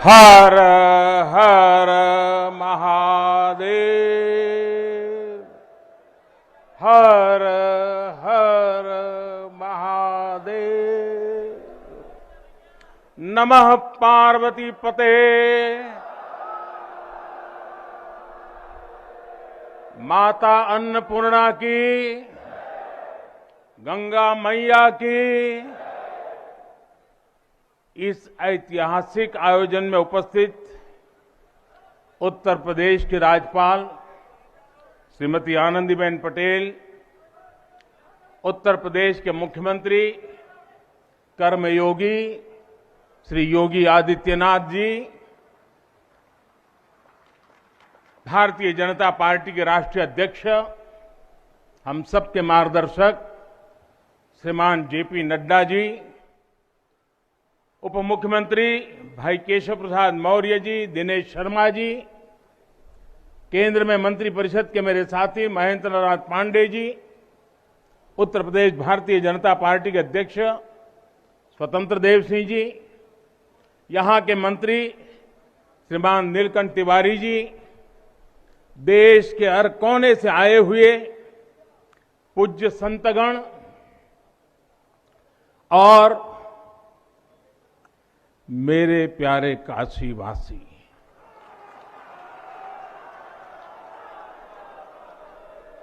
हर हर महादेव। हर हर महादेव। नमः पार्वती पते। माता अन्नपूर्णा की, गंगा मैया की। इस ऐतिहासिक आयोजन में उपस्थित उत्तर प्रदेश की राज्यपाल श्रीमती आनंदीबेन पटेल, उत्तर प्रदेश के मुख्यमंत्री कर्मयोगी श्री योगी आदित्यनाथ जी, भारतीय जनता पार्टी के राष्ट्रीय अध्यक्ष, हम सबके मार्गदर्शक श्रीमान जेपी नड्डा जी, उप मुख्यमंत्री भाई केशव प्रसाद मौर्य जी, दिनेश शर्मा जी, केंद्र में मंत्रिपरिषद के मेरे साथी महेंद्र नाथ पांडे जी, उत्तर प्रदेश भारतीय जनता पार्टी के अध्यक्ष स्वतंत्र देव सिंह जी, यहां के मंत्री श्रीमान नीलकंठ तिवारी जी, देश के हर कोने से आए हुए पूज्य संतगण और मेरे प्यारे काशीवासी,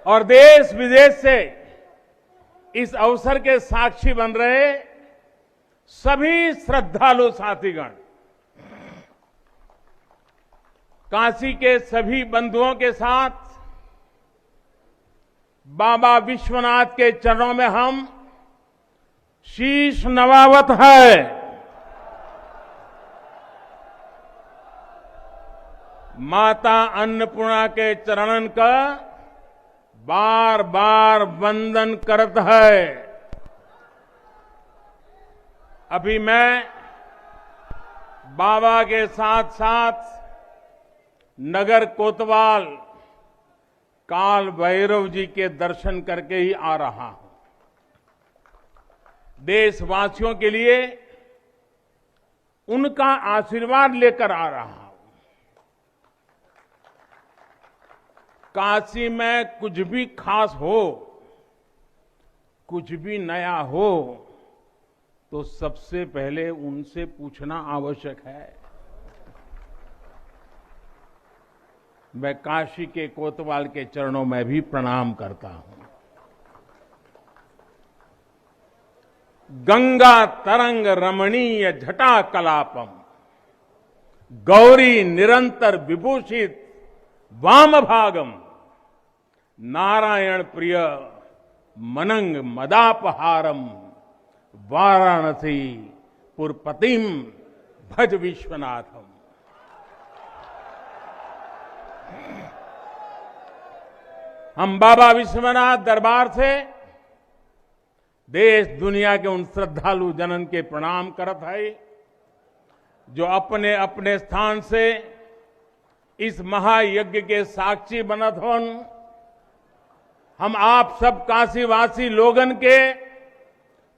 और देश विदेश से इस अवसर के साक्षी बन रहे सभी श्रद्धालु साथीगण, काशी के सभी बंधुओं के साथ बाबा विश्वनाथ के चरणों में हम शीश नवावत है। माता अन्नपूर्णा के चरणन का बार बार वंदन करत है। अभी मैं बाबा के साथ साथ नगर कोतवाल काल भैरव जी के दर्शन करके ही आ रहा हूं। देशवासियों के लिए उनका आशीर्वाद लेकर आ रहा हूं। काशी में कुछ भी खास हो, कुछ भी नया हो, तो सबसे पहले उनसे पूछना आवश्यक है। मैं काशी के कोतवाल के चरणों में भी प्रणाम करता हूं। गंगा तरंग रमणीय जटा कलापम, गौरी निरंतर विभूषित वाम भागम, नारायण प्रिय मनंग मदापहारम, वाराणसी पुरपतिम भज विश्वनाथम। हम बाबा विश्वनाथ दरबार से देश दुनिया के उन श्रद्धालु जनन के प्रणाम करत है जो अपने अपने स्थान से इस महायज्ञ के साक्षी बनत होन। हम आप सब काशीवासी लोगन के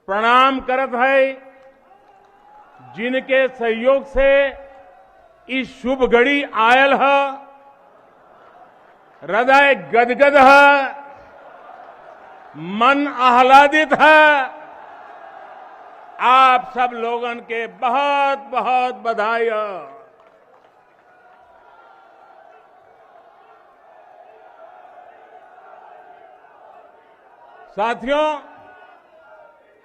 प्रणाम करत है, जिनके सहयोग से इस शुभ घड़ी आयल है। हृदय गदगद है, मन आह्लादित है। आप सब लोगन के बहुत बहुत बधाई है। साथियों,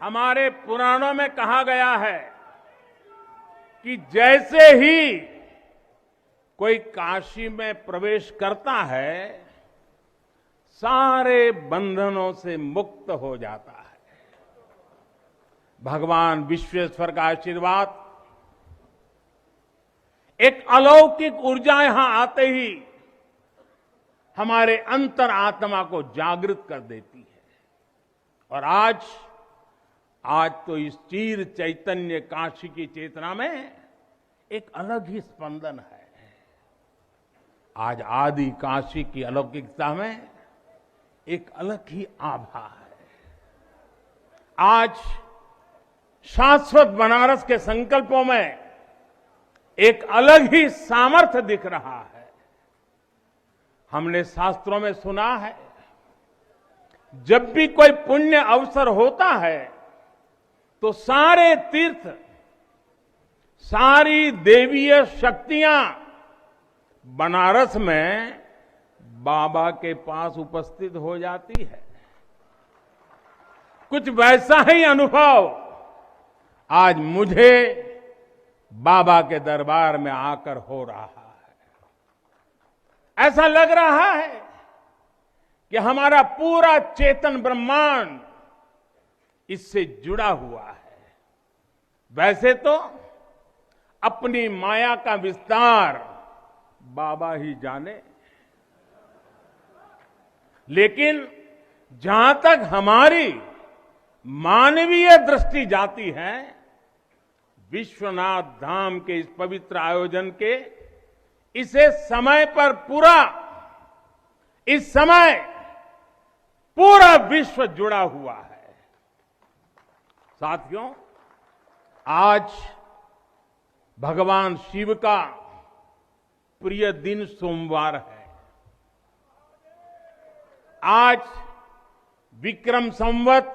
हमारे पुराणों में कहा गया है कि जैसे ही कोई काशी में प्रवेश करता है, सारे बंधनों से मुक्त हो जाता है। भगवान विश्वेश्वर का आशीर्वाद, एक अलौकिक ऊर्जा यहां आते ही हमारे अंतर आत्मा को जागृत कर देती है। और आज तो इस चीर चैतन्य काशी की चेतना में एक अलग ही स्पंदन है। आज आदि काशी की अलौकिकता में एक अलग ही आभा है। आज शाश्वत बनारस के संकल्पों में एक अलग ही सामर्थ्य दिख रहा है। हमने शास्त्रों में सुना है, जब भी कोई पुण्य अवसर होता है तो सारे तीर्थ, सारी देवीय शक्तियां बनारस में बाबा के पास उपस्थित हो जाती है। कुछ वैसा ही अनुभव आज मुझे बाबा के दरबार में आकर हो रहा है। ऐसा लग रहा है कि हमारा पूरा चेतन ब्रह्मांड इससे जुड़ा हुआ है। वैसे तो अपनी माया का विस्तार बाबा ही जाने, लेकिन जहां तक हमारी मानवीय दृष्टि जाती है, विश्वनाथ धाम के इस पवित्र आयोजन के इसे समय पर इस समय पूरा विश्व जुड़ा हुआ है। साथियों, आज भगवान शिव का प्रिय दिन सोमवार है। आज विक्रम संवत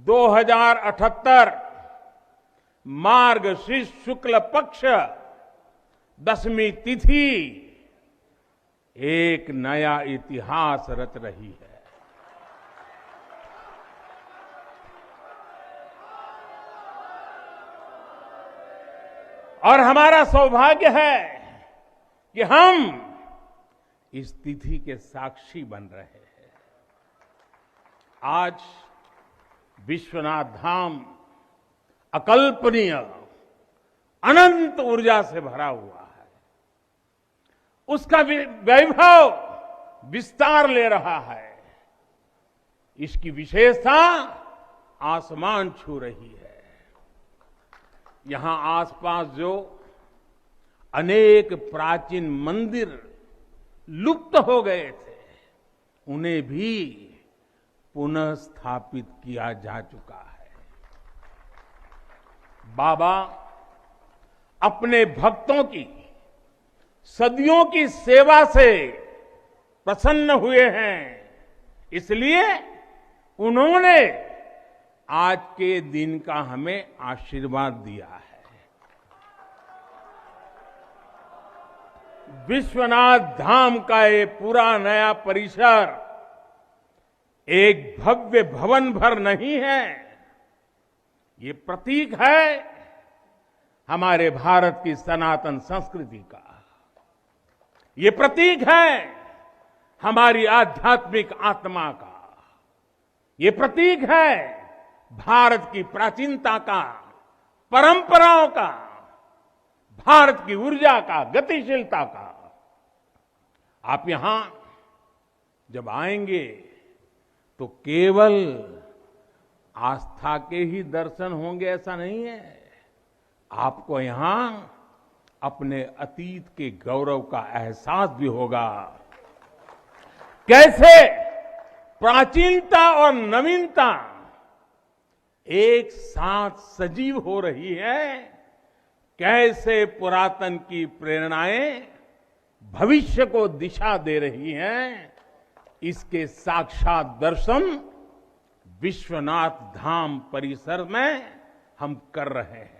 2078 मार्गशीर्ष शुक्ल पक्ष 10वीं तिथि एक नया इतिहास रच रही है। और हमारा सौभाग्य है कि हम इस तिथि के साक्षी बन रहे हैं। आज विश्वनाथ धाम अकल्पनीय अनंत ऊर्जा से भरा हुआ है। उसका वैभव विस्तार ले रहा है। इसकी विशेषता आसमान छू रही है। यहां आसपास जो अनेक प्राचीन मंदिर लुप्त हो गए थे, उन्हें भी पुनः स्थापित किया जा चुका है। बाबा अपने भक्तों की सदियों की सेवा से प्रसन्न हुए हैं, इसलिए उन्होंने आज के दिन का हमें आशीर्वाद दिया है। विश्वनाथ धाम का ये पूरा नया परिसर एक भव्य भवन भर नहीं है, ये प्रतीक है हमारे भारत की सनातन संस्कृति का। ये प्रतीक है हमारी आध्यात्मिक आत्मा का। ये प्रतीक है भारत की प्राचीनता का, परंपराओं का, भारत की ऊर्जा का, गतिशीलता का। आप यहां जब आएंगे तो केवल आस्था के ही दर्शन होंगे ऐसा नहीं है। आपको यहां अपने अतीत के गौरव का एहसास भी होगा। कैसे प्राचीनता और नवीनता एक साथ सजीव हो रही है, कैसे पुरातन की प्रेरणाएं भविष्य को दिशा दे रही हैं, इसके साक्षात दर्शन विश्वनाथ धाम परिसर में हम कर रहे हैं।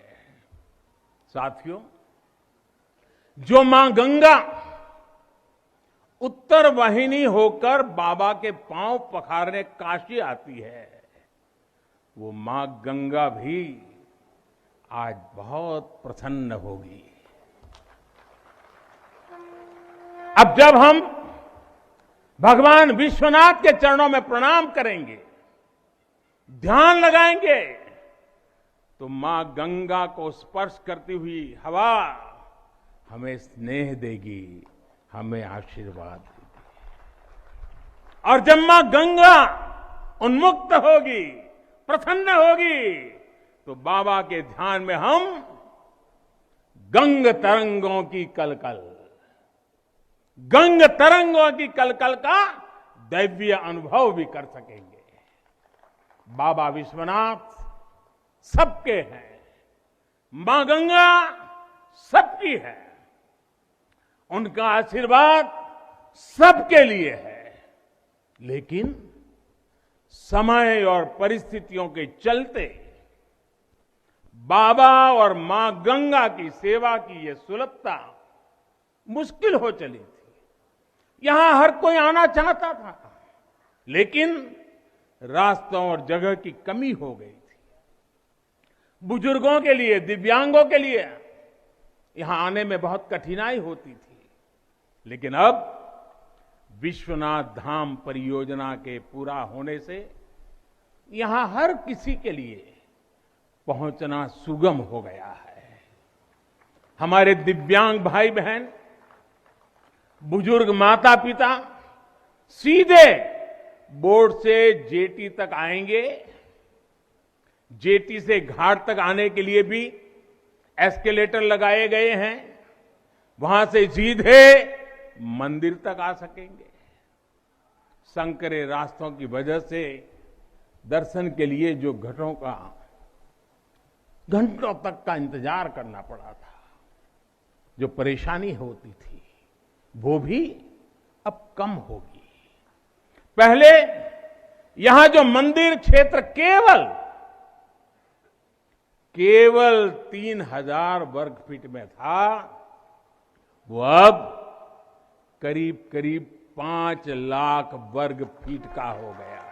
साथियों, जो मां गंगा उत्तर वाहिनी होकर बाबा के पांव पखारने काशी आती है, वो मां गंगा भी आज बहुत प्रसन्न होगी। अब जब हम भगवान विश्वनाथ के चरणों में प्रणाम करेंगे, ध्यान लगाएंगे, तो मां गंगा को स्पर्श करती हुई हवा हमें स्नेह देगी, हमें आशीर्वाद देगी। और जब मां गंगा उन्मुक्त होगी, प्रसन्न होगी, तो बाबा के ध्यान में हम गंग तरंगों की कलकल का दैवीय अनुभव भी कर सकेंगे। बाबा विश्वनाथ सबके हैं, मां गंगा सबकी है, उनका आशीर्वाद सबके लिए है। लेकिन समय और परिस्थितियों के चलते बाबा और मां गंगा की सेवा की यह सुलभता मुश्किल हो चली थी। यहां हर कोई आना चाहता था, लेकिन रास्तों और जगह की कमी हो गई थी। बुजुर्गों के लिए, दिव्यांगों के लिए यहां आने में बहुत कठिनाई होती थी। लेकिन अब विश्वनाथ धाम परियोजना के पूरा होने से यहां हर किसी के लिए पहुंचना सुगम हो गया है। हमारे दिव्यांग भाई बहन, बुजुर्ग माता पिता सीधे बोर्ड से जेटी तक आएंगे। जेटी से घाट तक आने के लिए भी एस्केलेटर लगाए गए हैं। वहां से सीधे मंदिर तक आ सकेंगे। संकरे रास्तों की वजह से दर्शन के लिए जो घंटों तक का इंतजार करना पड़ा था, जो परेशानी होती थी, वो भी अब कम होगी। पहले यहां जो मंदिर क्षेत्र केवल 3000 वर्ग फीट में था, वो अब करीब करीब 5 लाख वर्ग फीट का हो गया।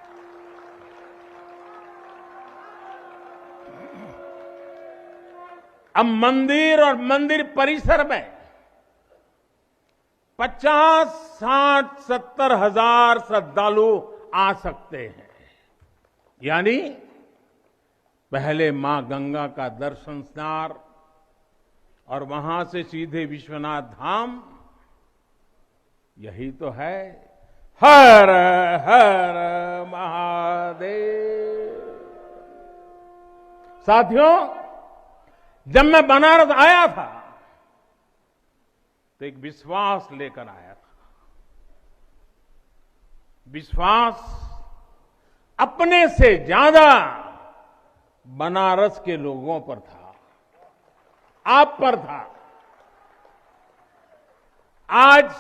अब मंदिर और मंदिर परिसर में 50, 60, 70 हजार श्रद्धालु आ सकते हैं। यानी पहले मां गंगा का दर्शन स्नान और वहां से सीधे विश्वनाथ धाम, यही तो है हर हर महादेव। साथियों, जब मैं बनारस आया था तो एक विश्वास लेकर आया था। विश्वास अपने से ज्यादा बनारस के लोगों पर था, आप पर था। आज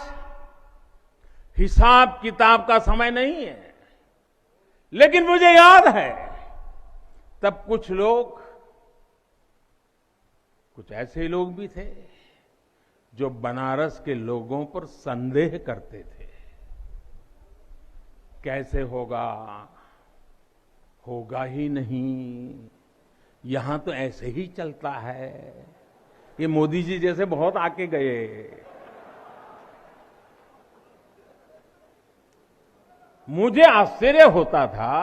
हिसाब किताब का समय नहीं है, लेकिन मुझे याद है तब कुछ ऐसे लोग भी थे जो बनारस के लोगों पर संदेह करते थे। कैसे होगा ही नहीं, यहां तो ऐसे ही चलता है। ये मोदी जी जैसे बहुत आके गए। मुझे आश्चर्य होता था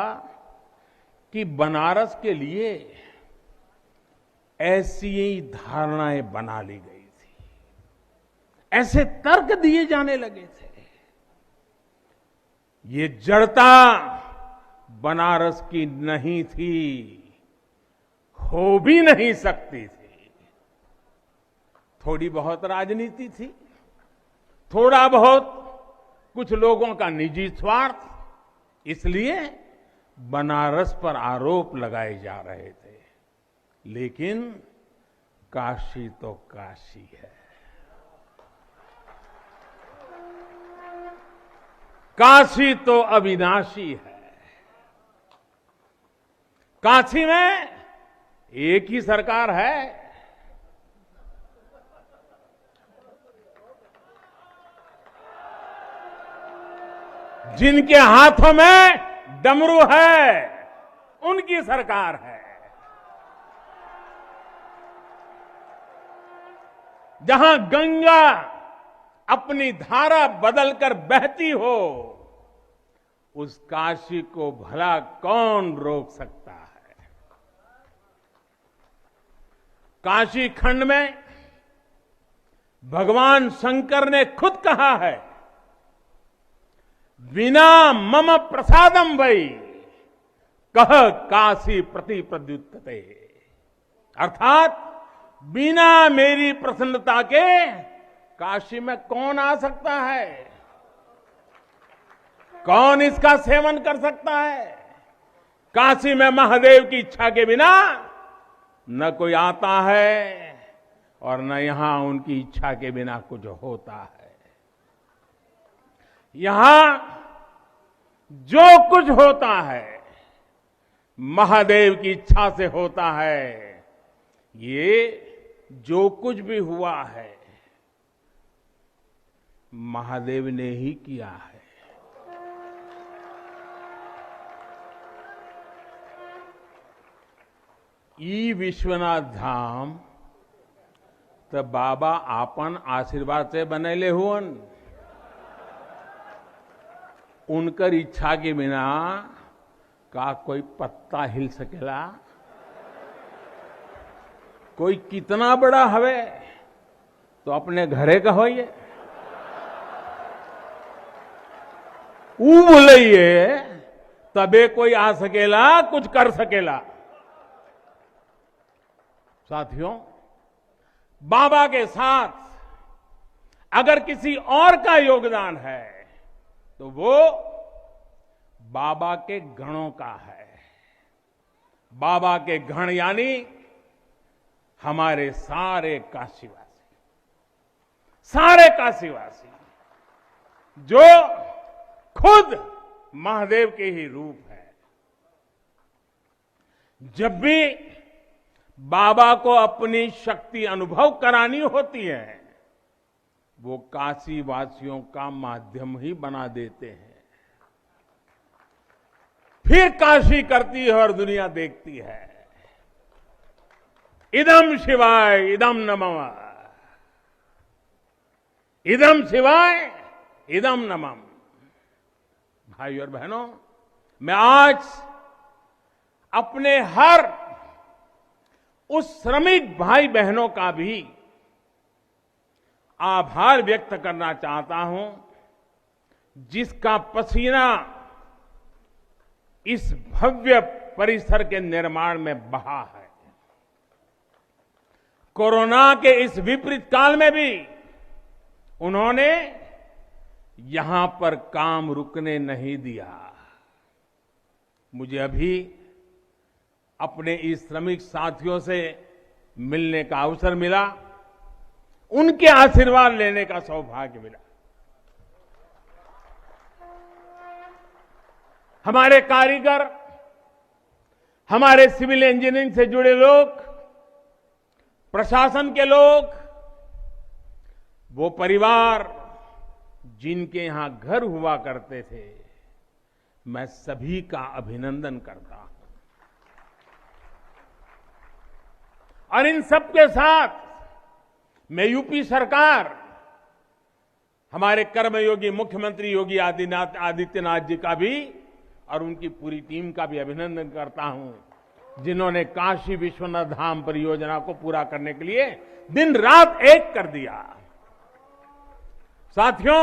कि बनारस के लिए ऐसी ही धारणाएं बना ली गई थी, ऐसे तर्क दिए जाने लगे थे। ये जड़ता बनारस की नहीं थी, हो भी नहीं सकती थी। थोड़ी बहुत राजनीति थी, थोड़ा बहुत कुछ लोगों का निजी स्वार्थ, इसलिए बनारस पर आरोप लगाए जा रहे थे। लेकिन काशी तो काशी है, काशी तो अविनाशी है। काशी में एक ही सरकार है। जिनके हाथों में डमरू है, उनकी सरकार है। जहां गंगा अपनी धारा बदलकर बहती हो, उस काशी को भला कौन रोक सकता है। काशी खंड में भगवान शंकर ने खुद कहा है, बिना मम प्रसादम वै कह काशी प्रति प्रद्युत्ते। अर्थात बिना मेरी प्रसन्नता के काशी में कौन आ सकता है, कौन इसका सेवन कर सकता है। काशी में महादेव की इच्छा के बिना न कोई आता है और न यहां उनकी इच्छा के बिना कुछ होता है। यहां जो कुछ होता है महादेव की इच्छा से होता है। ये जो कुछ भी हुआ है महादेव ने ही किया है। ई विश्वनाथ धाम तो बाबा आपन आशीर्वाद से बनेले हुअन। उनकर इच्छा के बिना का कोई पत्ता हिल सकेला? कोई कितना बड़ा हवे तो अपने घरे का होइए, ऊ बोलिए तबे कोई आ सकेला, कुछ कर सकेला। साथियों, बाबा के साथ अगर किसी और का योगदान है तो वो बाबा के गणों का है। बाबा के गण यानी हमारे सारे काशीवासी, सारे काशीवासी जो खुद महादेव के ही रूप है। जब भी बाबा को अपनी शक्ति अनुभव करानी होती है वो काशी वासियों का माध्यम ही बना देते हैं। फिर काशी करती है और दुनिया देखती है। इदम शिवाय इदम नमः, इदम शिवाय इदम नमः। भाई और बहनों, मैं आज अपने हर उस श्रमिक भाई बहनों का भी आभार व्यक्त करना चाहता हूं जिसका पसीना इस भव्य परिसर के निर्माण में बहा है। कोरोना के इस विपरीत काल में भी उन्होंने यहां पर काम रुकने नहीं दिया। मुझे अभी अपने इस श्रमिक साथियों से मिलने का अवसर मिला, उनके आशीर्वाद लेने का सौभाग्य मिला। हमारे कारीगर, हमारे सिविल इंजीनियरिंग से जुड़े लोग, प्रशासन के लोग, वो परिवार जिनके यहां घर हुआ करते थे, मैं सभी का अभिनंदन करता हूं। और इन सबके साथ मैं यूपी सरकार, हमारे कर्मयोगी मुख्यमंत्री योगी आदित्यनाथ जी का भी और उनकी पूरी टीम का भी अभिनंदन करता हूं जिन्होंने काशी विश्वनाथ धाम परियोजना को पूरा करने के लिए दिन रात एक कर दिया। साथियों,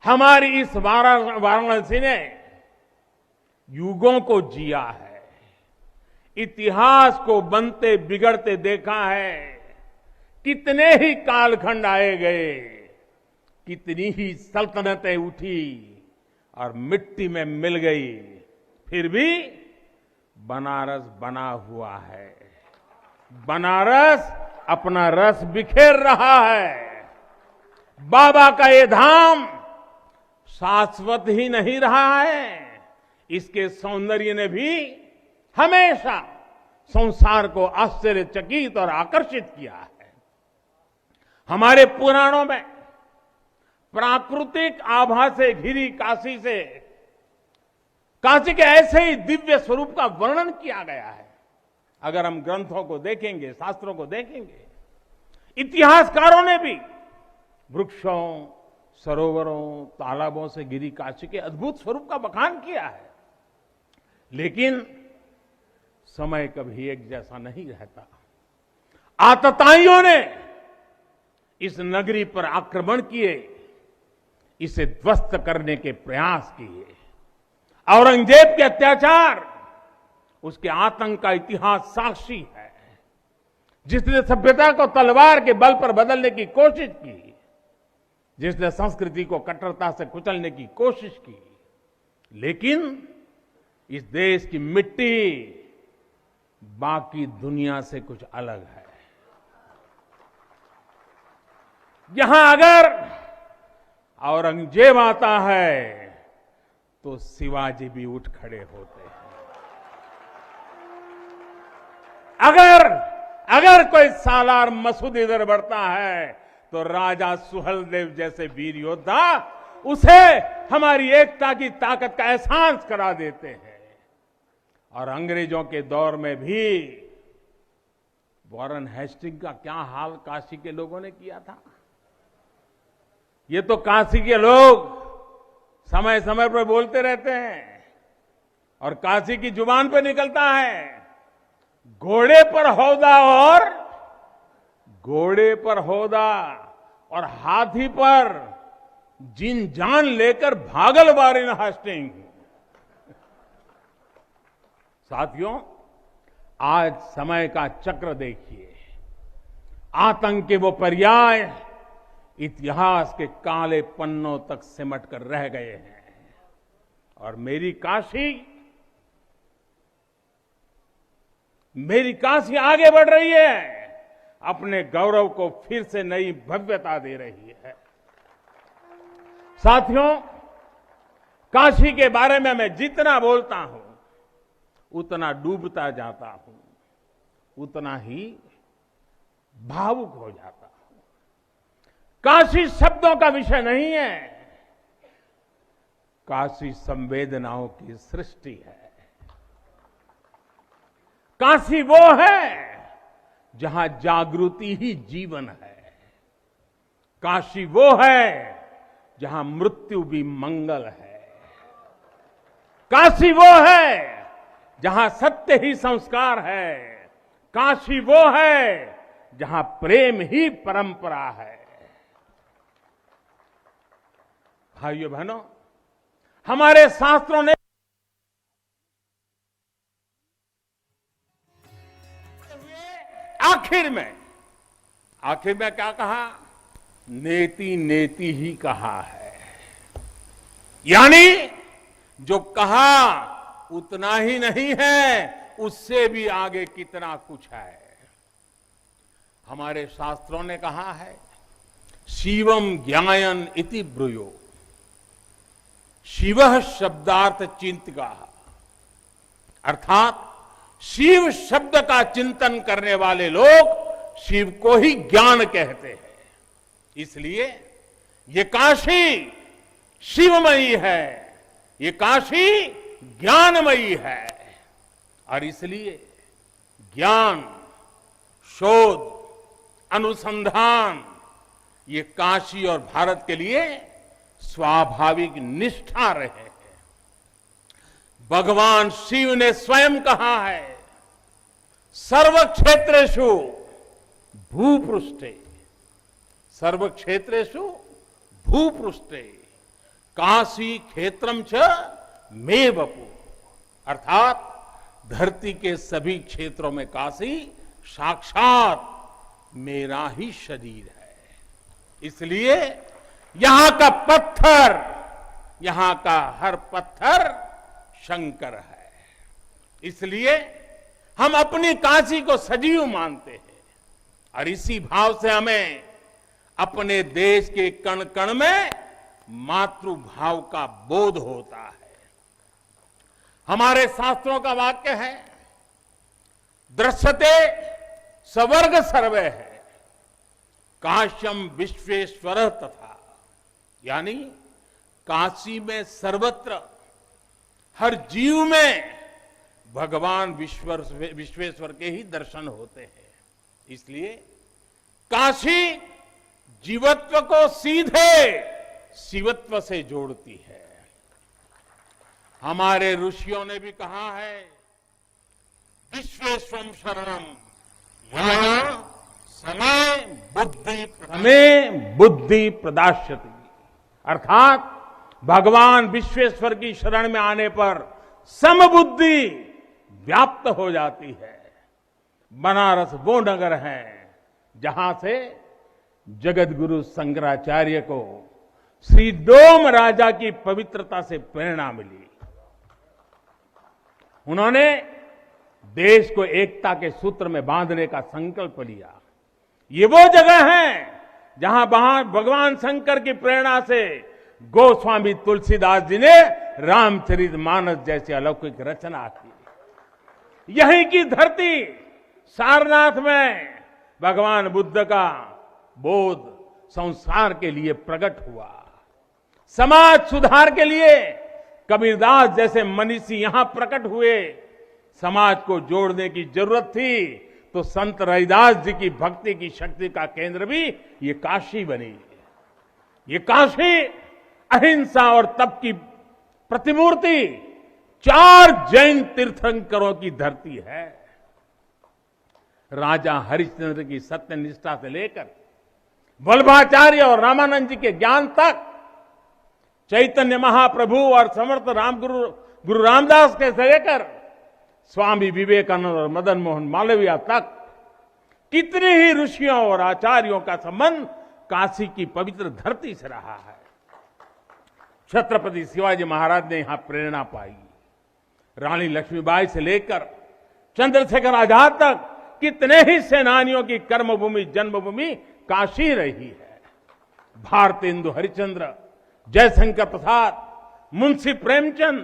हमारी इस वाराणसी ने युगों को जिया है, इतिहास को बनते बिगड़ते देखा है। कितने ही कालखंड आए गए, कितनी ही सल्तनतें उठी और मिट्टी में मिल गई, फिर भी बनारस बना हुआ है। बनारस अपना रस बिखेर रहा है। बाबा का ये धाम शाश्वत ही नहीं रहा है, इसके सौंदर्य ने भी हमेशा संसार को आश्चर्यचकित और आकर्षित किया है। हमारे पुराणों में प्राकृतिक आभा से घिरी काशी से, काशी के ऐसे ही दिव्य स्वरूप का वर्णन किया गया है। अगर हम ग्रंथों को देखेंगे, शास्त्रों को देखेंगे, इतिहासकारों ने भी वृक्षों, सरोवरों, तालाबों से घिरी काशी के अद्भुत स्वरूप का बखान किया है। लेकिन समय कभी एक जैसा नहीं रहता। आतताइयों ने इस नगरी पर आक्रमण किए, इसे ध्वस्त करने के प्रयास किए। औरंगजेब के अत्याचार, उसके आतंक का इतिहास साक्षी है, जिसने सभ्यता को तलवार के बल पर बदलने की कोशिश की, जिसने संस्कृति को कट्टरता से कुचलने की कोशिश की। लेकिन इस देश की मिट्टी बाकी दुनिया से कुछ अलग है। यहां अगर औरंगजेब आता है तो शिवाजी भी उठ खड़े होते हैं। अगर कोई सालार मसूद इधर बढ़ता है तो राजा सुहेलदेव जैसे वीर योद्धा उसे हमारी एकता की ताकत का एहसास करा देते हैं। और अंग्रेजों के दौर में भी वॉरेन हेस्टिंग का क्या हाल काशी के लोगों ने किया था। ये तो काशी के लोग समय समय पर बोलते रहते हैं और काशी की जुबान पे निकलता है, घोड़े पर हौदा और हाथी पर जिन जान लेकर भागल वॉरेन हेस्टिंग। साथियों, आज समय का चक्र देखिए, आतंक के वो पर्याय इतिहास के काले पन्नों तक सिमट कर रह गए हैं और मेरी काशी आगे बढ़ रही है, अपने गौरव को फिर से नई भव्यता दे रही है। साथियों, काशी के बारे में मैं जितना बोलता हूं उतना डूबता जाता हूं, उतना ही भावुक हो जाता हूं। काशी शब्दों का विषय नहीं है, काशी संवेदनाओं की सृष्टि है। काशी वो है जहां जागृति ही जीवन है। काशी वो है जहां मृत्यु भी मंगल है। काशी वो है जहां सत्य ही संस्कार है। काशी वो है जहां प्रेम ही परंपरा है। भाइयों बहनों, हमारे शास्त्रों ने आखिर में क्या कहा? नेति नेति ही कहा है। यानी जो कहा उतना ही नहीं है, उससे भी आगे कितना कुछ है। हमारे शास्त्रों ने कहा है, शिवम ज्ञायन इति ब्रूयो, शिवः शब्दार्थ चिंतका, अर्थात शिव शब्द का चिंतन करने वाले लोग शिव को ही ज्ञान कहते हैं। इसलिए ये काशी शिवमयी है, ये काशी ज्ञानमयी है। और इसलिए ज्ञान, शोध, अनुसंधान ये काशी और भारत के लिए स्वाभाविक निष्ठा रहे हैं। भगवान शिव ने स्वयं कहा है, सर्व क्षेत्रेषु भूपृष्ठे, सर्व क्षेत्रेषु भूपृष्ठे काशी क्षेत्रम च मे वपु, अर्थात धरती के सभी क्षेत्रों में काशी साक्षात मेरा ही शरीर है। इसलिए यहां का पत्थर, यहां का हर पत्थर शंकर है। इसलिए हम अपनी काशी को सजीव मानते हैं और इसी भाव से हमें अपने देश के कण कण में मातृभाव का बोध होता है। हमारे शास्त्रों का वाक्य है, दृश्यते स्वर्ग सर्वे है, काश्यम विश्वेश्वर तथा, यानी काशी में सर्वत्र हर जीव में भगवान विश्वेश्वर के ही दर्शन होते हैं। इसलिए काशी जीवत्व को सीधे शिवत्व से जोड़ती है। हमारे ऋषियों ने भी कहा है, विश्वेश्वरम शरणम समय बुद्धि प्रदास्यति, अर्थात भगवान विश्वेश्वर की शरण में आने पर समबुद्धि व्याप्त हो जाती है। बनारस वो नगर है जहां से जगत गुरु शंकराचार्य को श्री डोम राजा की पवित्रता से प्रेरणा मिली। उन्होंने देश को एकता के सूत्र में बांधने का संकल्प लिया। ये वो जगह है जहां भगवान शंकर की प्रेरणा से गोस्वामी तुलसीदास जी ने रामचरितमानस जैसी अलौकिक रचना की। यहीं की धरती सारनाथ में भगवान बुद्ध का बोध संसार के लिए प्रकट हुआ। समाज सुधार के लिए कबीरदास जैसे मनीषी यहां प्रकट हुए। समाज को जोड़ने की जरूरत थी तो संत रविदास जी की भक्ति की शक्ति का केंद्र भी ये काशी बनी। ये काशी अहिंसा और तप की प्रतिमूर्ति 4 जैन तीर्थंकरों की धरती है। राजा हरिश्चंद्र की सत्य निष्ठा से लेकर वल्लभाचार्य और रामानंद जी के ज्ञान तक, चैतन्य महाप्रभु और समर्थ गुरु रामदास के से लेकर स्वामी विवेकानंद और मदन मोहन मालवीय तक कितने ही ऋषियों और आचार्यों का संबंध काशी की पवित्र धरती से रहा है। छत्रपति शिवाजी महाराज ने यहां प्रेरणा पाई। रानी लक्ष्मीबाई से लेकर चंद्रशेखर आजाद तक कितने ही सेनानियों की कर्मभूमि जन्मभूमि काशी रही है। भारतेंदु हरिश्चंद्र, जयशंकर प्रसाद, मुंशी प्रेमचंद,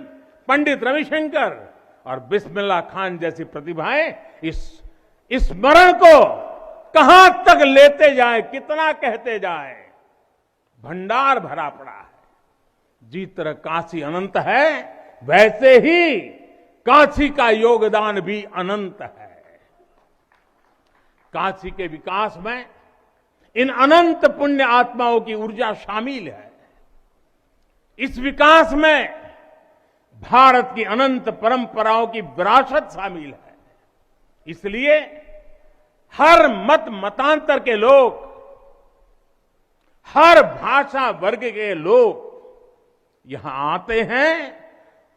पंडित रविशंकर और बिस्मिल्लाह खान जैसी प्रतिभाएं इस स्मरण को कहां तक लेते जाए, कितना कहते जाए, भंडार भरा पड़ा है। जिस तरह काशी अनंत है वैसे ही काशी का योगदान भी अनंत है। काशी के विकास में इन अनंत पुण्य आत्माओं की ऊर्जा शामिल है। इस विकास में भारत की अनंत परंपराओं की विरासत शामिल है। इसलिए हर मत मतांतर के लोग, हर भाषा वर्ग के लोग यहां आते हैं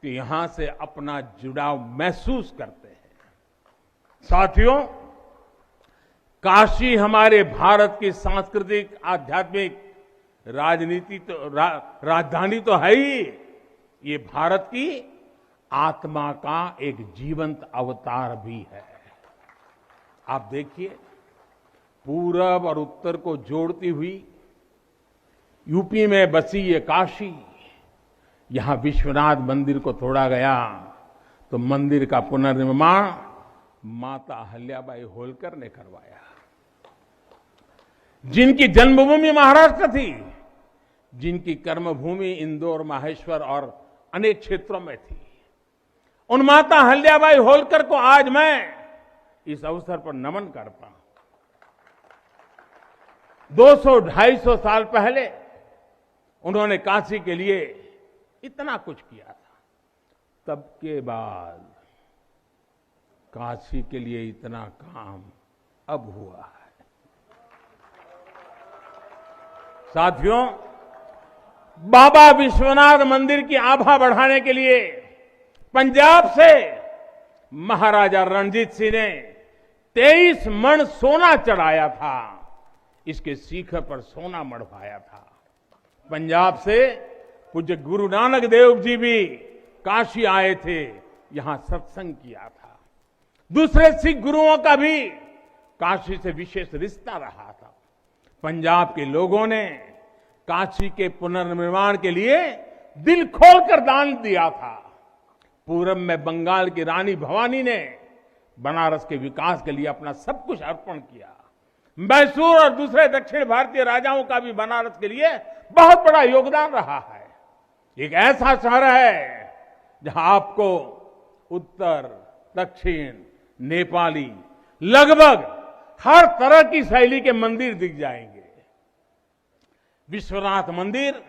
कि यहां से अपना जुड़ाव महसूस करते हैं। साथियों, काशी हमारे भारत की सांस्कृतिक, आध्यात्मिक, राजधानी तो है ही, ये भारत की आत्मा का एक जीवंत अवतार भी है। आप देखिए, पूरब और उत्तर को जोड़ती हुई यूपी में बसी ये काशी, यहां विश्वनाथ मंदिर को तोड़ा गया तो मंदिर का पुनर्निर्माण माता अहिल्याबाई होलकर ने करवाया। जिनकी जन्मभूमि महाराष्ट्र थी, जिनकी कर्मभूमि इंदौर, माहेश्वर और अनेक क्षेत्रों में थी, उन माता अहिल्याबाई होलकर को आज मैं इस अवसर पर नमन करता हूं। 200-250 साल पहले उन्होंने काशी के लिए इतना कुछ किया था, तब के बाद काशी के लिए इतना काम अब हुआ है। साथियों, बाबा विश्वनाथ मंदिर की आभा बढ़ाने के लिए पंजाब से महाराजा रणजीत सिंह ने 23 मण सोना चढ़ाया था। इसके शिखर पर सोना मढ़वाया था। पंजाब से पूज्य गुरु नानक देव जी भी काशी आए थे, यहां सत्संग किया था। दूसरे सिख गुरुओं का भी काशी से विशेष रिश्ता रहा था। पंजाब के लोगों ने काशी के पुनर्निर्माण के लिए दिल खोलकर दान दिया था। पूरब में बंगाल की रानी भवानी ने बनारस के विकास के लिए अपना सब कुछ अर्पण किया। मैसूर और दूसरे दक्षिण भारतीय राजाओं का भी बनारस के लिए बहुत बड़ा योगदान रहा है। एक ऐसा शहर है जहां आपको उत्तर, दक्षिण, नेपाली, लगभग हर तरह की शैली के मंदिर दिख जाएंगे। विश्वनाथ मंदिर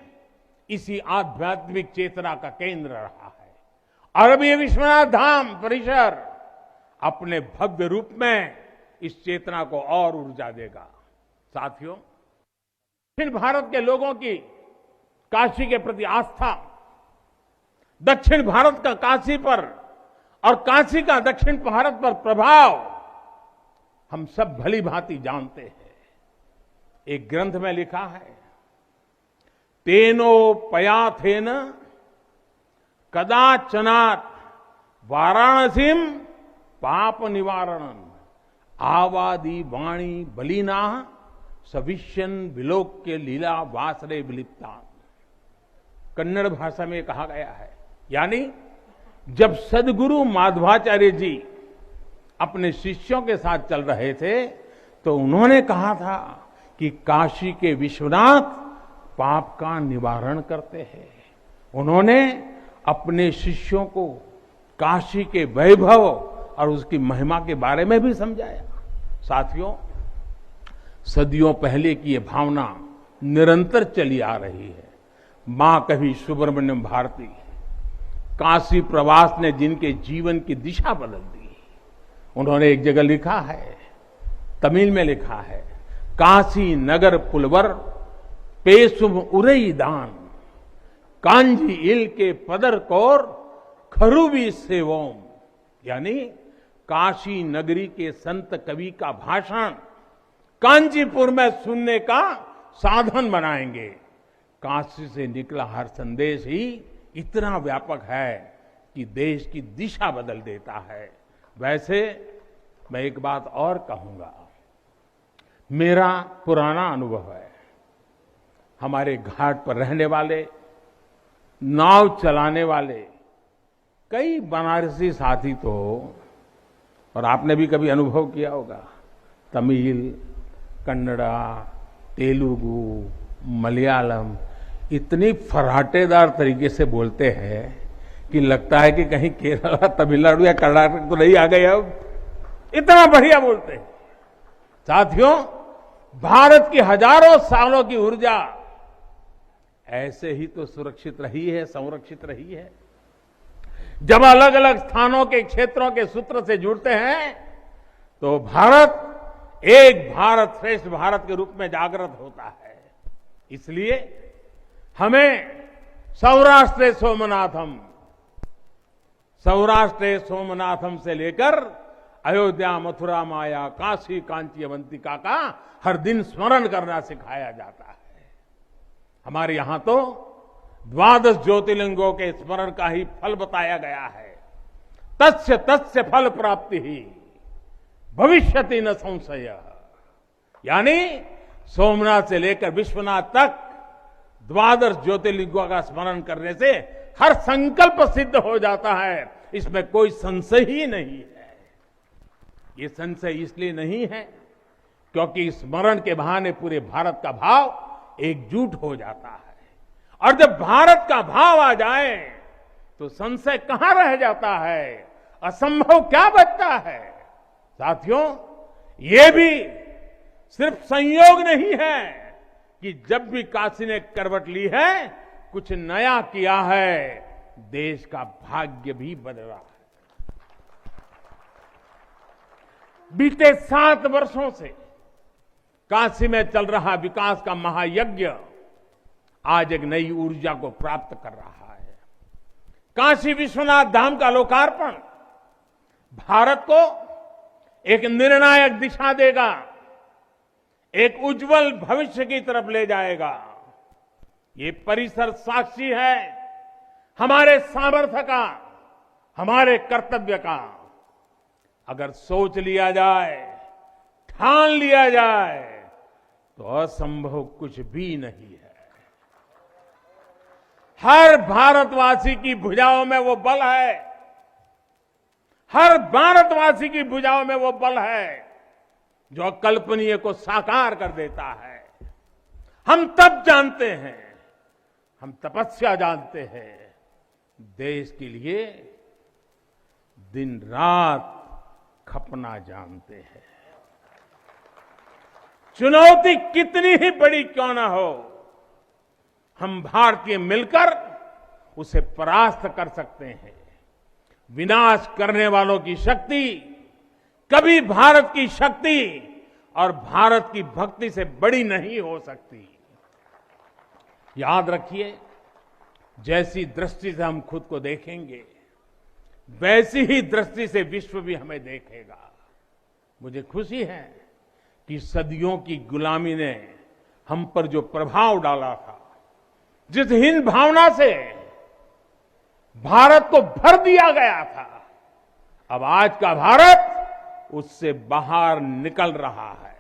इसी आध्यात्मिक चेतना का केंद्र रहा है और अब ये विश्वनाथ धाम परिसर अपने भव्य रूप में इस चेतना को और ऊर्जा देगा। साथियों, दक्षिण भारत के लोगों की काशी के प्रति आस्था, दक्षिण भारत का काशी पर और काशी का दक्षिण भारत पर प्रभाव हम सब भली भांति जानते हैं। एक ग्रंथ में लिखा है, तेनोपयाथेन कदाचनात् वाराणसीम पाप निवारणम आवादी वाणी बलिना सविष्यन विलोक्य लीला वासरे विलिप्ता, कन्नड़ भाषा में कहा गया है। यानी जब सदगुरु माधवाचार्य जी अपने शिष्यों के साथ चल रहे थे तो उन्होंने कहा था कि काशी के विश्वनाथ पाप का निवारण करते हैं। उन्होंने अपने शिष्यों को काशी के वैभव और उसकी महिमा के बारे में भी समझाया। साथियों, सदियों पहले की ये भावना निरंतर चली आ रही है। मां कवि सुब्रमण्यम भारती काशी प्रवास ने जिनके जीवन की दिशा बदल दी, उन्होंने एक जगह लिखा है, तमिल में लिखा है, काशी नगर पुलवर पेसुम उरई दान, कांजी इल के पदर कौर खरुबी सेवोम। यानी काशी नगरी के संत कवि का भाषण कांचीपुर में सुनने का साधन बनाएंगे। काशी से निकला हर संदेश ही इतना व्यापक है कि देश की दिशा बदल देता है। वैसे मैं एक बात और कहूंगा, मेरा पुराना अनुभव है। हमारे घाट पर रहने वाले, नाव चलाने वाले कई बनारसी साथी तो, और आपने भी कभी अनुभव किया होगा, तमिल, कन्नड़ा, तेलुगु, मलयालम इतनी फराटेदार तरीके से बोलते हैं कि लगता है कि कहीं केरला, तमिलनाडु या कर्नाटक तो नहीं आ गए। अब इतना बढ़िया बोलते हैं। साथियों, भारत की हजारों सालों की ऊर्जा ऐसे ही तो सुरक्षित रही है, संरक्षित रही है। जब अलग अलग स्थानों के क्षेत्रों के सूत्र से जुड़ते हैं तो भारत एक भारत श्रेष्ठ भारत के रूप में जागृत होता है। इसलिए हमें सौराष्ट्र सोमनाथम से लेकर अयोध्या, मथुरा, माया, काशी, कांची, अवंतिका का हर दिन स्मरण करना सिखाया जाता है। हमारे यहां तो 12 ज्योतिर्लिंगों के स्मरण का ही फल बताया गया है। तस्य तस्य फल प्राप्ति ही भविष्यति न संशय। यानी सोमनाथ से लेकर विश्वनाथ तक 12 ज्योतिर्लिंगों का स्मरण करने से हर संकल्प सिद्ध हो जाता है। इसमें कोई संशय ही नहीं है। ये संशय इसलिए नहीं है क्योंकि स्मरण के बहाने पूरे भारत का भाव एकजुट हो जाता है। और जब भारत का भाव आ जाए तो संशय कहां रह जाता है, असंभव क्या बचता है। साथियों, ये भी सिर्फ संयोग नहीं है कि जब भी काशी ने करवट ली है, कुछ नया किया है, देश का भाग्य भी बदला है। बीते 7 वर्षों से काशी में चल रहा विकास का महायज्ञ आज एक नई ऊर्जा को प्राप्त कर रहा है। काशी विश्वनाथ धाम का लोकार्पण भारत को एक निर्णायक दिशा देगा, एक उज्जवल भविष्य की तरफ ले जाएगा। ये परिसर साक्षी है हमारे सामर्थ्य का, हमारे कर्तव्य का। अगर सोच लिया जाए, ठान लिया जाए तो असंभव कुछ भी नहीं है। हर भारतवासी की भुजाओं में वो बल है, हर भारतवासी की भुजाओं में वो बल है जो अकल्पनीय को साकार कर देता है। हम तप जानते हैं, हम तपस्या जानते हैं, देश के लिए दिन रात खपना जानते हैं। चुनौती कितनी ही बड़ी क्यों ना हो, हम भारतीय मिलकर उसे परास्त कर सकते हैं। विनाश करने वालों की शक्ति कभी भारत की शक्ति और भारत की भक्ति से बड़ी नहीं हो सकती। याद रखिए, जैसी दृष्टि से हम खुद को देखेंगे, वैसी ही दृष्टि से विश्व भी हमें देखेगा। मुझे खुशी है कि सदियों की गुलामी ने हम पर जो प्रभाव डाला था, जिस हीन भावना से भारत को भर दिया गया था, अब आज का भारत उससे बाहर निकल रहा है।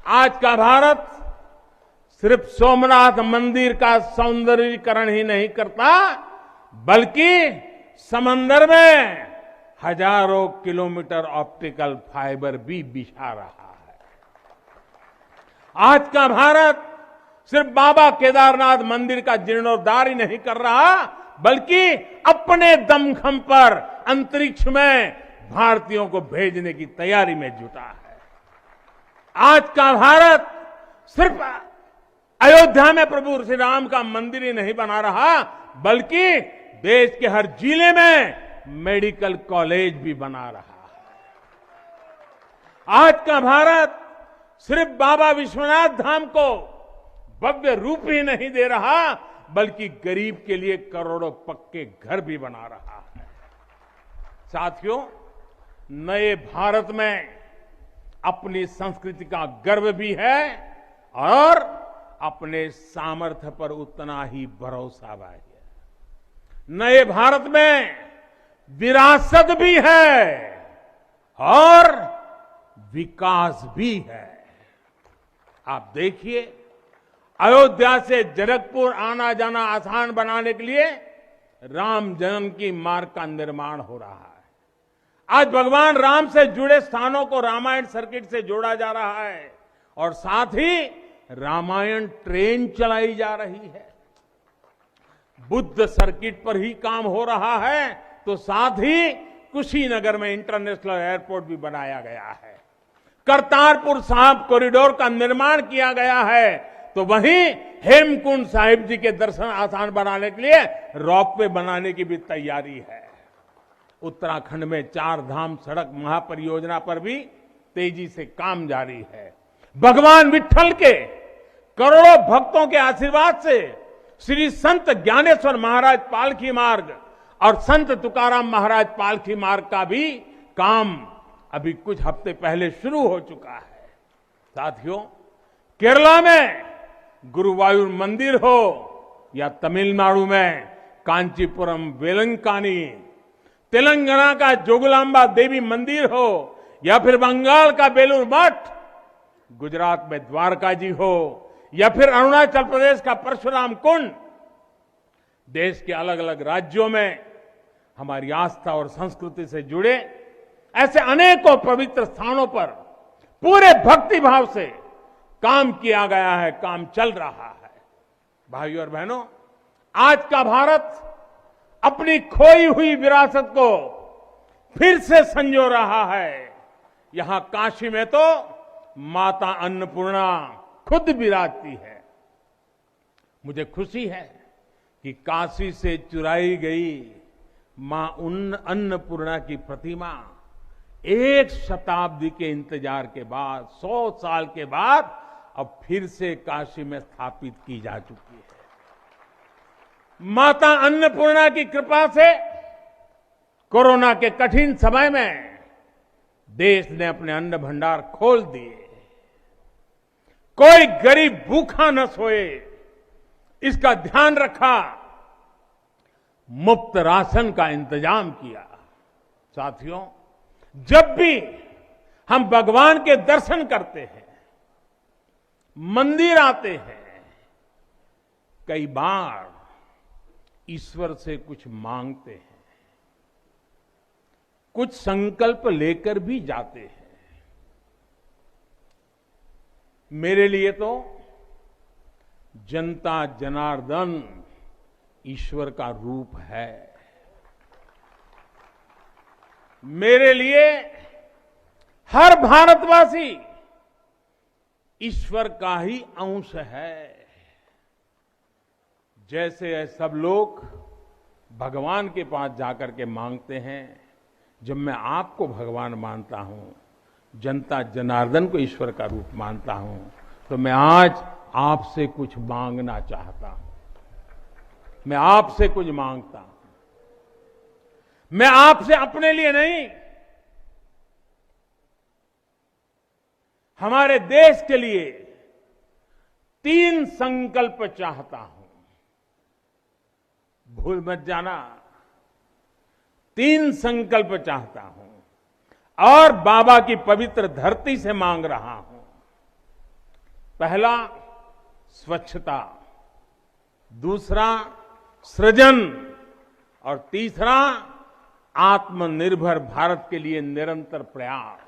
आज का भारत सिर्फ सोमनाथ मंदिर का सौंदर्यीकरण ही नहीं करता, बल्कि समंदर में हजारों किलोमीटर ऑप्टिकल फाइबर भी बिछा रहा है। आज का भारत सिर्फ बाबा केदारनाथ मंदिर का जीर्णोद्धार ही नहीं कर रहा, बल्कि अपने दमखम पर अंतरिक्ष में भारतीयों को भेजने की तैयारी में जुटा है। आज का भारत सिर्फ अयोध्या में प्रभु श्री राम का मंदिर ही नहीं बना रहा, बल्कि देश के हर जिले में मेडिकल कॉलेज भी बना रहा है। आज का भारत सिर्फ बाबा विश्वनाथ धाम को भव्य रूप ही नहीं दे रहा, बल्कि गरीब के लिए करोड़ों पक्के घर भी बना रहा है। साथियों, नए भारत में अपनी संस्कृति का गर्व भी है और अपने सामर्थ्य पर उतना ही भरोसा भी है। नए भारत में विरासत भी है और विकास भी है। आप देखिए, अयोध्या से जनकपुर आना जाना आसान बनाने के लिए राम जन्म की मार्ग का निर्माण हो रहा है। आज भगवान राम से जुड़े स्थानों को रामायण सर्किट से जोड़ा जा रहा है और साथ ही रामायण ट्रेन चलाई जा रही है। बुद्ध सर्किट पर ही काम हो रहा है, तो साथ ही कुशीनगर में इंटरनेशनल एयरपोर्ट भी बनाया गया है। करतारपुर साहिब कॉरिडोर का निर्माण किया गया है, तो वहीं हेमकुंड साहिब जी के दर्शन आसान बनाने के लिए रोपवे बनाने की भी तैयारी है। उत्तराखंड में 4 धाम सड़क महापरियोजना पर भी तेजी से काम जारी है। भगवान विट्ठल के करोड़ों भक्तों के आशीर्वाद से श्री संत ज्ञानेश्वर महाराज पालकी मार्ग और संत तुकाराम महाराज पालकी मार्ग का भी काम अभी कुछ हफ्ते पहले शुरू हो चुका है। साथियों, केरला में गुरुवायूर मंदिर हो या तमिलनाडु में कांचीपुरम वेलंकानी, तेलंगाना का जोगुलांबा देवी मंदिर हो या फिर बंगाल का बेलूर मठ, गुजरात में द्वारका जी हो या फिर अरुणाचल प्रदेश का परशुराम कुंड, देश के अलग अलग राज्यों में हमारी आस्था और संस्कृति से जुड़े ऐसे अनेकों पवित्र स्थानों पर पूरे भक्ति भाव से काम किया गया है, काम चल रहा है। भाइयों और बहनों, आज का भारत अपनी खोई हुई विरासत को फिर से संजो रहा है। यहां काशी में तो माता अन्नपूर्णा खुद विराजती है। मुझे खुशी है कि काशी से चुराई गई मां अन्नपूर्णा की प्रतिमा 1 शताब्दी के इंतजार के बाद, 100 साल के बाद अब फिर से काशी में स्थापित की जा चुकी है। माता अन्नपूर्णा की कृपा से कोरोना के कठिन समय में देश ने अपने अन्न भंडार खोल दिए। कोई गरीब भूखा न सोए, इसका ध्यान रखा। मुफ्त राशन का इंतजाम किया। साथियों, जब भी हम भगवान के दर्शन करते हैं, मंदिर आते हैं, कई बार ईश्वर से कुछ मांगते हैं, कुछ संकल्प लेकर भी जाते हैं। मेरे लिए तो जनता जनार्दन ईश्वर का रूप है। मेरे लिए हर भारतवासी ईश्वर का ही अंश है। जैसे सब लोग भगवान के पास जाकर के मांगते हैं, जब मैं आपको भगवान मानता हूं, जनता जनार्दन को ईश्वर का रूप मानता हूं, तो मैं आज आपसे कुछ मांगना चाहता हूं। मैं आपसे कुछ मांगता हूं। मैं आपसे अपने लिए नहीं, हमारे देश के लिए 3 संकल्प चाहता हूं। भूल मत जाना, 3 संकल्प चाहता हूं और बाबा की पवित्र धरती से मांग रहा हूं। पहला स्वच्छता, दूसरा सृजन और तीसरा आत्मनिर्भर भारत के लिए निरंतर प्रयास।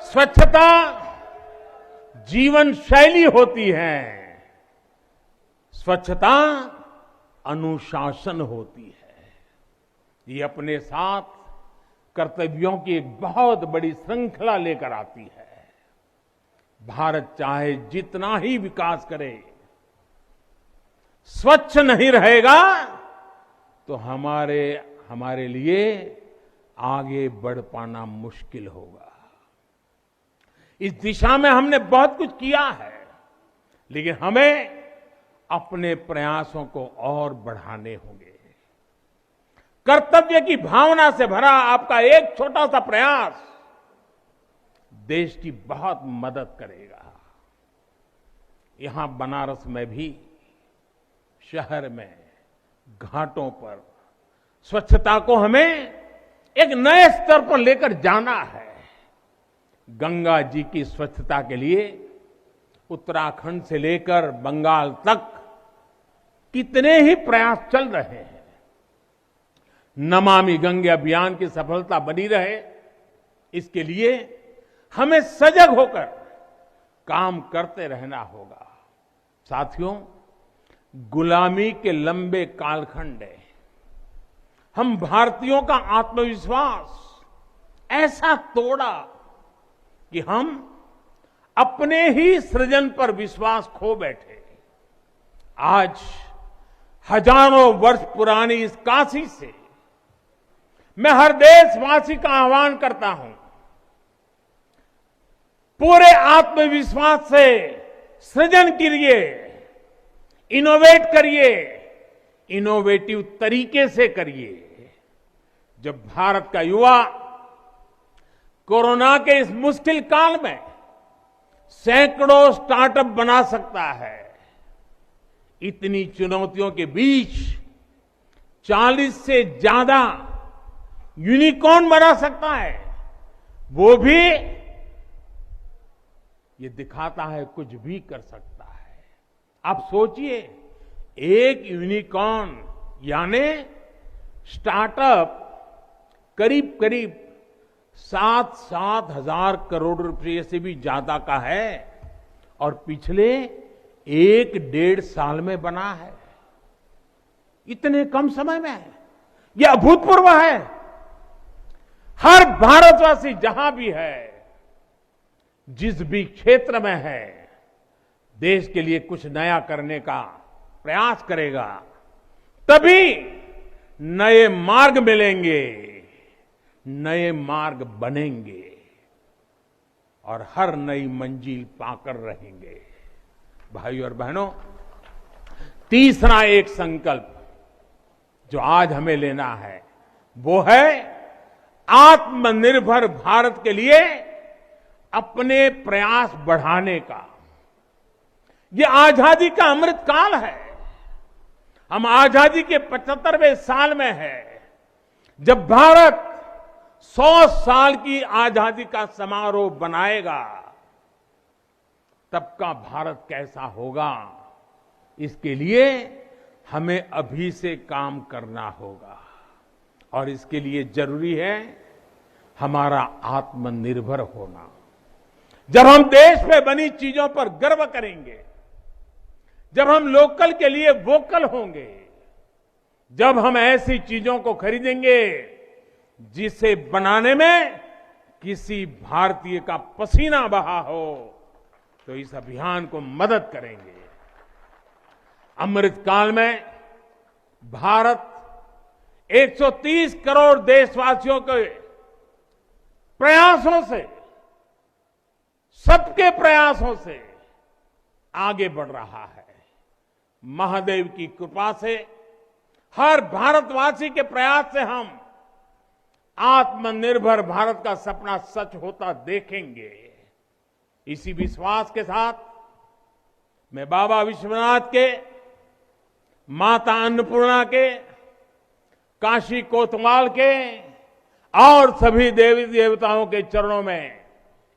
स्वच्छता जीवन शैली होती है, स्वच्छता अनुशासन होती है। ये अपने साथ कर्तव्यों की एक बहुत बड़ी श्रृंखला लेकर आती है। भारत चाहे जितना ही विकास करे, स्वच्छ नहीं रहेगा तो हमारे लिए आगे बढ़ पाना मुश्किल होगा। इस दिशा में हमने बहुत कुछ किया है, लेकिन हमें अपने प्रयासों को और बढ़ाने होंगे। कर्तव्य की भावना से भरा आपका एक छोटा सा प्रयास देश की बहुत मदद करेगा। यहां बनारस में भी, शहर में, घाटों पर स्वच्छता को हमें एक नए स्तर पर लेकर जाना है। गंगा जी की स्वच्छता के लिए उत्तराखंड से लेकर बंगाल तक कितने ही प्रयास चल रहे हैं। नमामि गंगे अभियान की सफलता बनी रहे, इसके लिए हमें सजग होकर काम करते रहना होगा। साथियों, गुलामी के लंबे कालखंड है, हम भारतीयों का आत्मविश्वास ऐसा तोड़ा कि हम अपने ही सृजन पर विश्वास खो बैठे। आज हजारों वर्ष पुरानी इस काशी से मैं हर देशवासी का आह्वान करता हूं, पूरे आत्मविश्वास से सृजन करिए, इनोवेट करिए, इनोवेटिव तरीके से करिए। जब भारत का युवा कोरोना के इस मुश्किल काल में सैकड़ों स्टार्टअप बना सकता है, इतनी चुनौतियों के बीच 40 से ज्यादा यूनिकॉर्न बना सकता है, वो भी ये दिखाता है कुछ भी कर सकता है। आप सोचिए, एक यूनिकॉर्न यानी स्टार्टअप करीब करीब 7-7 हजार करोड़ रुपए से भी ज्यादा का है और पिछले 1-1.5 साल में बना है। इतने कम समय में यह अभूतपूर्व है। हर भारतवासी जहां भी है, जिस भी क्षेत्र में है, देश के लिए कुछ नया करने का प्रयास करेगा, तभी नए मार्ग मिलेंगे, नए मार्ग बनेंगे और हर नई मंजिल पाकर रहेंगे। भाइयों और बहनों, तीसरा एक संकल्प जो आज हमें लेना है वो है आत्मनिर्भर भारत के लिए अपने प्रयास बढ़ाने का। ये आजादी का अमृत काल है। हम आजादी के 75वें साल में हैं, जब भारत 100 साल की आजादी का समारोह बनाएगा, तब का भारत कैसा होगा, इसके लिए हमें अभी से काम करना होगा। और इसके लिए जरूरी है हमारा आत्मनिर्भर होना। जब हम देश में बनी चीजों पर गर्व करेंगे, जब हम लोकल के लिए वोकल होंगे, जब हम ऐसी चीजों को खरीदेंगे जिसे बनाने में किसी भारतीय का पसीना बहा हो, तो इस अभियान को मदद करेंगे। अमृतकाल में भारत 130 करोड़ देशवासियों के प्रयासों से, सबके प्रयासों से आगे बढ़ रहा है। महादेव की कृपा से, हर भारतवासी के प्रयास से हम आत्मनिर्भर भारत का सपना सच होता देखेंगे। इसी विश्वास के साथ मैं बाबा विश्वनाथ के, माता अन्नपूर्णा के, काशी कोतवाल के, और सभी देवी देवताओं के चरणों में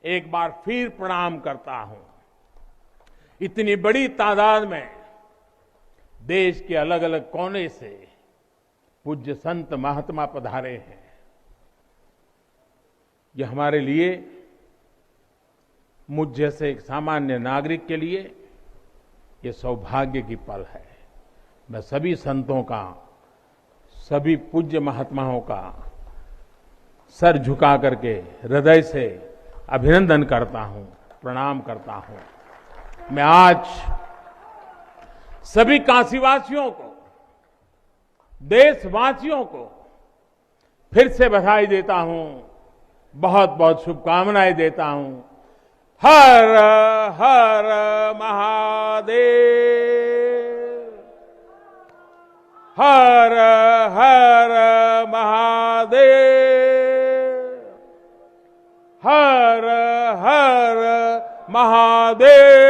एक बार फिर प्रणाम करता हूं। इतनी बड़ी तादाद में देश के अलग अलग कोने से पूज्य संत महात्मा पधारे हैं। यह हमारे लिए, मुझ जैसे एक सामान्य नागरिक के लिए ये सौभाग्य की पल है। मैं सभी संतों का, सभी पूज्य महात्माओं का सर झुका करके हृदय से अभिनंदन करता हूं, प्रणाम करता हूं। मैं आज सभी काशीवासियों को, देशवासियों को फिर से बधाई देता हूं, बहुत बहुत शुभकामनाएं देता हूं। हर हर महादेव, हर हर महादेव, हर हर महादेव।